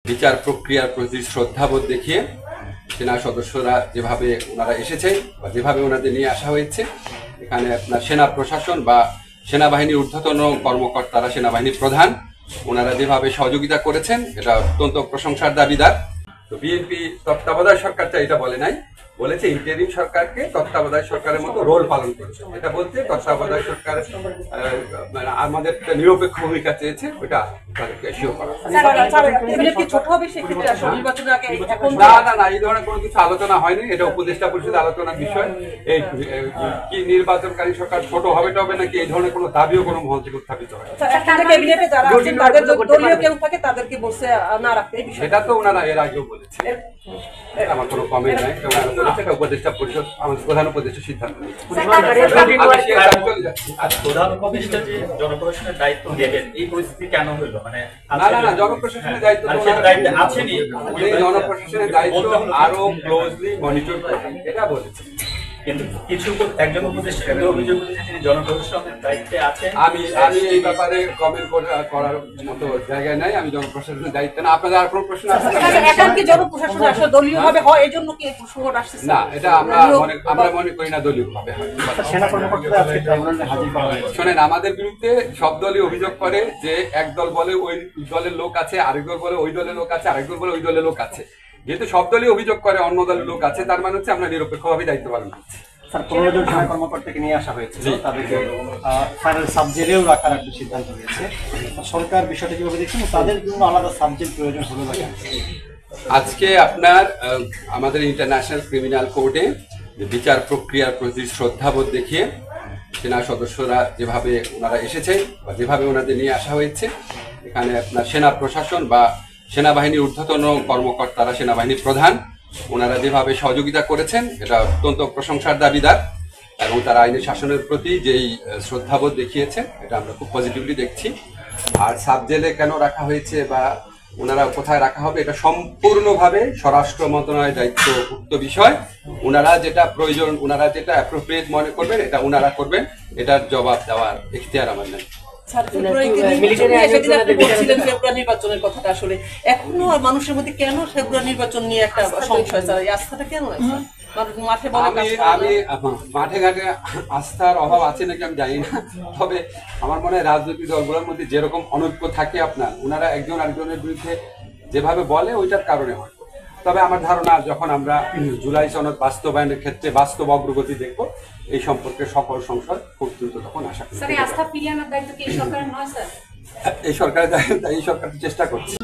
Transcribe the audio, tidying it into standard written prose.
বিচার প্রক্রিয়ার প্রতি শ্রদ্ধাবোধ দেখিয়ে সেনা সদস্যরা যেভাবে ওনারা এসেছে বা যেভাবে ওনাদের নিয়ে আসা হয়েছে, এখানে আপনার সেনা প্রশাসন বা সেনাবাহিনীর ঊর্ধ্বতন কর্মকর্তারা, সেনাবাহিনীর প্রধান, ওনারা যেভাবে সহযোগিতা করেছেন এটা অত্যন্ত প্রশংসার দাবিদার। তো বিএনপি তত্ত্বাবধায়ক সরকারটা এটা বলে নাই, বলেছে ইন্টারিম সরকারকে তত্ত্বাবধায়ক সরকারের মতো রোল পালন করেছে। এটা বলতে তত্ত্বাবধায়ক সরকার আমাদের একটা নিরপেক্ষ ভূমিকা চেয়েছে, ওটা তাদেরকে এসিও করা। না, এই ধরনের কোনো কিছু আলোচনা হয়নি। এটা উপদেষ্টা পরিষদের আলোচনার বিষয়। এই কি নির্বাচনকারী সরকার ছোট হবে টবে নাকি এই ধরনের কোনো দাবিও কোনো মহল থেকে উত্থাপিত হয়। সেটা তো ওনারা এর আগেও বলেছে, আমার কোনো কমেন্ট নাই। এটা উপদেষ্টা পরিষদ, আমাদের প্রধান উপদেষ্টা সিদ্ধান্ত নিয়েছে। প্রধান উপদেষ্টা যে জনপ্রশাসনের দায়িত্ব নেবেন, এই পরিস্থিতি কেন হইল? মানে না, জনপ্রশাসনের দায়িত্ব আছেনি, জনপ্রশাসনের দায়িত্ব আরো ক্লোজলি মনিটর করবেন, এটা বলেছে। কিন্তু কিছু একজন উপদেষ্টা অভিযোগ করেছে তিনি জনপ্রশাসনের দায়িত্বে আছেন। আমি এই ব্যাপারে কমেন্ট করার মতো জায়গায় নাই। আমি জনপ্রশাসনের দায়িত্ব না। আপনাদের আর কোনো প্রশ্ন আছে? না, এটা আমরা মনে করি না দলীয় ভাবে হয়। শোনেন, আমাদের বিরুদ্ধে সব দলই অভিযোগ করে যে এক দল বলে ওই দলের লোক আছে, আরেক দল বলে ওই দলের লোক আছে, আরেক দল বলে ওই দলের লোক আছে। যেহেতু সব দলই অভিযোগ করে অন্য দলের লোক আছে, তার মানে হচ্ছে আমরা নিরপেক্ষভাবে দায়িত্ব পালন করছি। স্যার, 15 জন সেনা কর্মকর্তাকে নিয়ে আসা হয়েছিল, তাদেরকে স্যারের সাবজেক্টেও রাখার একটা সিদ্ধান্ত হয়েছে। সরকার বিষয়টা কিভাবে দেখছেন? তাদের জন্য আলাদা সাবজেক্ট প্রয়োজন হলো না কেন? আজকে আপনার আমাদের ইন্টারন্যাশনাল ক্রিমিনাল কোর্টে বিচার প্রক্রিয়ার প্রতি শ্রদ্ধাবোধ দেখিয়ে সেনা সদস্যরা যেভাবে ওনারা এসেছে বা যেভাবে ওনাদের নিয়ে আসা হয়েছে, এখানে আপনার সেনা প্রশাসন বা সেনাবাহিনীর ঊর্ধ্বতন কর্মকর্তারা, সেনাবাহিনীর প্রধান, ওনারা যেভাবে সহযোগিতা করেছেন এটা অত্যন্ত প্রশংসার দাবিদার। এবং তারা আইনের শাসনের প্রতি যেই শ্রদ্ধাবোধ দেখিয়েছেন এটা আমরা খুব পজিটিভলি দেখছি। আর সাব জেলে কেন রাখা হয়েছে বা ওনারা কোথায় রাখা হবে, এটা সম্পূর্ণভাবে স্বরাষ্ট্র মন্ত্রণালয়ের দায়িত্বভুক্ত বিষয়। ওনারা যেটা প্রয়োজন, ওনারা যেটা অ্যাপ্রোপ্রিয়েট মনে করবেন, এটা ওনারা করবেন। এটার জবাব দেওয়ার এখতিয়ার আমার নেই। নির্বাচনের কথাটা আসলে এখনো মানুষের মধ্যে কেন ফেব্রুয়ারি নির্বাচন নিয়ে একটা সংশয়, আস্থাটা কেন আছে? আমি মাঠে ঘাটে আস্থার অভাব আছে নাকি আমি জানি না, তবে আমার মনে হয় রাজনৈতিক দলগুলোর মধ্যে যেরকম অনৈক্য থাকে আপনার, ওনারা একজন আরেকজনের বিরুদ্ধে যেভাবে বলে ওইটার কারণে হয়। তবে আমার ধারণা যখন আমরা জুলাই সনদ বাস্তবায়নের ক্ষেত্রে বাস্তব অগ্রগতি দেখব, এই সম্পর্কে সকল সংশয় খুব দ্রুত তখন আশা করি। এই সরকারের দায়িত্ব কি এই সরকারের নয় স্যার? এই সরকারের চেষ্টা করছে।